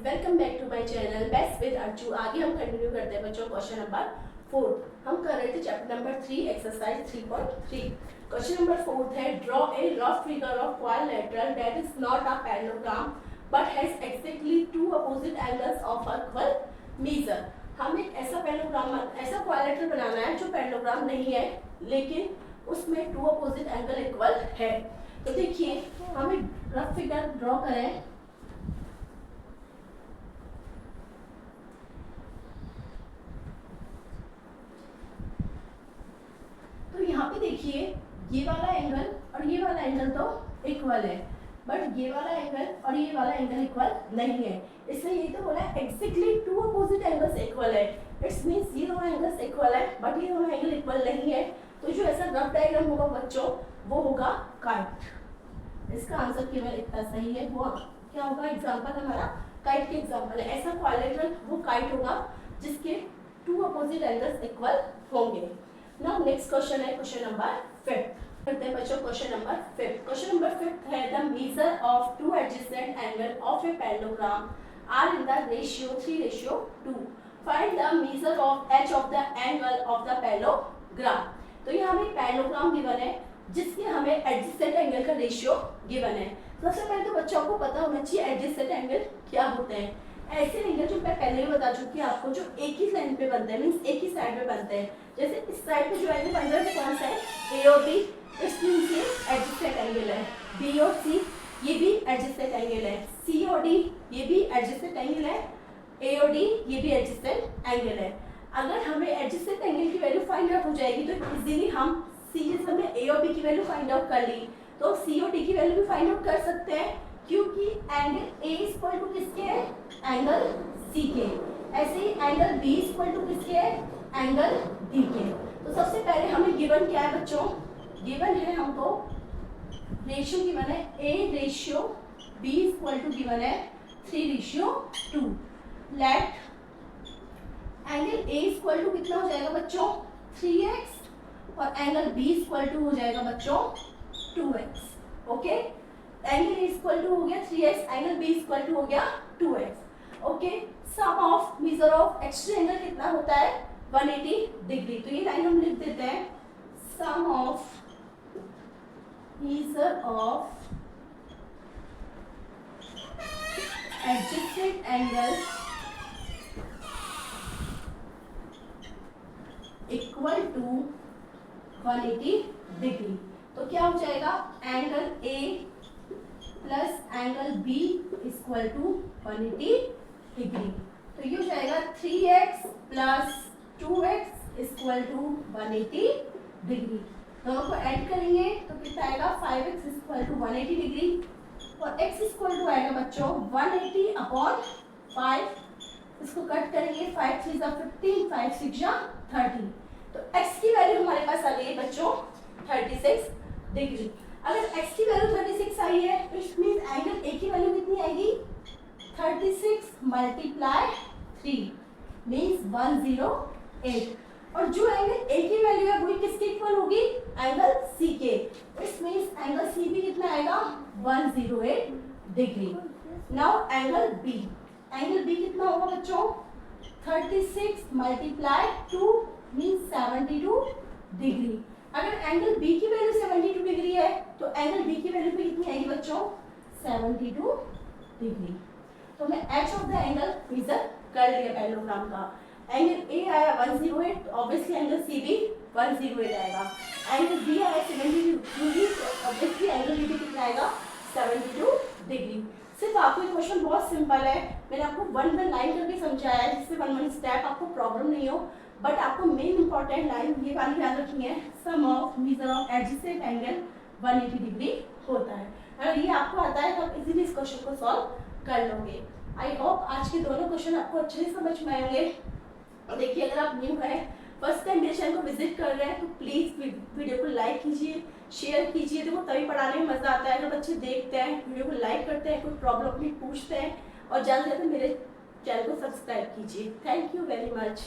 Welcome back to my channel best with Arju. आगे हम continue करते हैं बच्चों क्वेश्चन नंबर 4। हम कर रहे थे chapter number 3 exercise 3.3। Question number 4 है draw a rough figure of quadrilateral that is not a parallelogram but has exactly two opposite angles of equal measure. हमें ऐसा क्वाड्रिलेटरल बनाना है जो पैरेललोग्राम नहीं है लेकिन उसमें टू अपोजिट एंगल इक्वल है। तो देखिए हमें रफ फिगर ड्रॉ करें। तो यहाँ पे देखिए ये वाला एंगल और ये वाला एंगल तो इक्वल है बट ये वाला एंगल और ये वाला एंगल इक्वल नहीं है। इसलिए ये तो बोला exactly two opposite angles equal है। इट्स मींस ये दोनों एंगल्स इक्वल है बट ये दोनों एंगल इक्वल नहीं है। तो जो ऐसा रफ डायग्राम होगा बच्चों वो होगा काइट। इसका आंसर केवल इतना सही है। वो क्या होगा? एग्जाम्पल हमारा काइट के एग्जाम्पल है। ऐसा क्वाड्रिलेटरल वो काइट होगा जिसके टू अपोजिट एंगल्स इक्वल होंगे। नाउ नेक्स्ट क्वेश्चन है क्वेश्चन नंबर 5 करते हैं बच्चों। क्वेश्चन नंबर 5 है the measure of two adjacent angle of a parallelogram are in the ratio 3:2। Find the measure of each of the angle of the parallelogram. तो यहाँ हमें parallelogram given है जिसके हमें एडजेसेंट एंगल का रेशियो गिवन है। सबसे पहले तो बच्चों को पता होना चाहिए एडजेसेंट एंगल क्या होते हैं। ऐसे एंगल जो मैं पहले ही बता चुकी हूँ आपको, जो एक ही लाइन पे बनते हैं, मींस एक ही साइड पे बनते हैं। जैसे इस साइड पे जो एंगल बन रहा है कौन सा है? ए और बी। इस मींस ये एडजेसेंट एंगल है। बी और सी ये भी एडजेसेंट एंगल है। सी और डी ये भी एडजेसेंट एंगल है। ए और डी ये भी एडजेसेंट एंगल है। अगर हमें एडजेसेंट एंगल की वैल्यू फाइंड आउट हो जाएगी तो इजीली हम सी जैसे हमने ए और बी की वैल्यू फाइंड आउट कर ली तो सी और डी की वैल्यू भी फाइंड आउट कर सकते हैं, क्योंकि एंगल ए इक्वल टू किसके है? एंगल सी के। ऐसे ही एंगल बी इक्वल टू किसके है? एंगल डी के। तो सबसे पहले हमें गिवन क्या है बच्चों? गिवन है हमको रेशियो गिवन है A/, B equal to given है 3:2। Let angle A equal to कितना हो जाएगा बच्चों? 3x और एंगल B इक्वल टू हो जाएगा बच्चों 2x। Okay, angle A equal to हो गया 3x, angle B equal to हो गया 2x। Okay, sum of measure of extra angle कितना होता है? 180 डिग्री। तो ये लाइन हम लिख देते हैं, sum of measure of adjacent angle equal to 180 degree. तो क्या हो जाएगा? Angle A plus angle B equal to 180 degree. तो ये हो जाएगा 3x plus 2x equal to 180 degree. दोनों को ऐड करेंगे तो कितना आएगा? 5x इक्वल टू 180 डिग्री और x इक्वल टू आएगा बच्चों 180 अपॉन 5। इसको कट करेंगे, 5 3 15, 5 6 30। तो x की वैल्यू हमारे पास आ गई है बच्चों 36 डिग्री। अगर x की वैल्यू 36 आई है तो इट मींस एंगल A की वैल्यू कितनी आएगी? 36 मल्टीप्लाई 3 मींस 108। और जो एंगल A की वैल्यू है वो किसके इक्वल होगी? एंगल C के। इट मींस एंगल C भी कितना आएगा? 108 डिग्री। नाउ एंगल B कितना होगा बच्चों? 36 मल्टीप्लाई 2 मींस 72 डिग्री। अगर एंगल B की वैल्यू 72 डिग्री है तो एंगल B की वैल्यू पे कितनी आएगी बच्चों? 72 डिग्री। तो मैं H of the angle measure कर लिया पैरेललोग्राम का। एंगल A आया 108, ऑब्वियसली एंगल C भी 108 आएगा। एंगल B आया 72 डिग्री, ऑब्वियसली एंगल B भी कितना आएगा? 72 डिग्री। सिर्फ आपको ये क्वेश्चन बहुत सिंपल है, मैंने आपको 1 बाय 9 करके समझाया है जिससे 1 स्टेप आपको प्रॉब्लम नहीं हो। बट आपको मेन इंपॉर्टेंट लाइन ये वाली याद रखनी है, sum of measure of adjacent angle 180 degree होता है। अगर ये आपको आता है तो आप इजीली इस क्वेश्चन को सॉल्व कर लोगे। आई होप आज के दोनों क्वेश्चन आपको अच्छे से समझ में आएंगे। और देखिए अगर आप न्यू है, फर्स्ट टाइम मेरे चैनल को विजिट कर रहे हैं तो प्लीज़ वीडियो को लाइक कीजिए, शेयर कीजिए। देखो तभी पढ़ाने में मज़ा आता है। अगर बच्चे देखते हैं, वीडियो को लाइक करते हैं, कोई प्रॉब्लम अपनी पूछते हैं और ज़्यादा से ज़्यादा मेरे चैनल को सब्सक्राइब कीजिए। Thank you very much.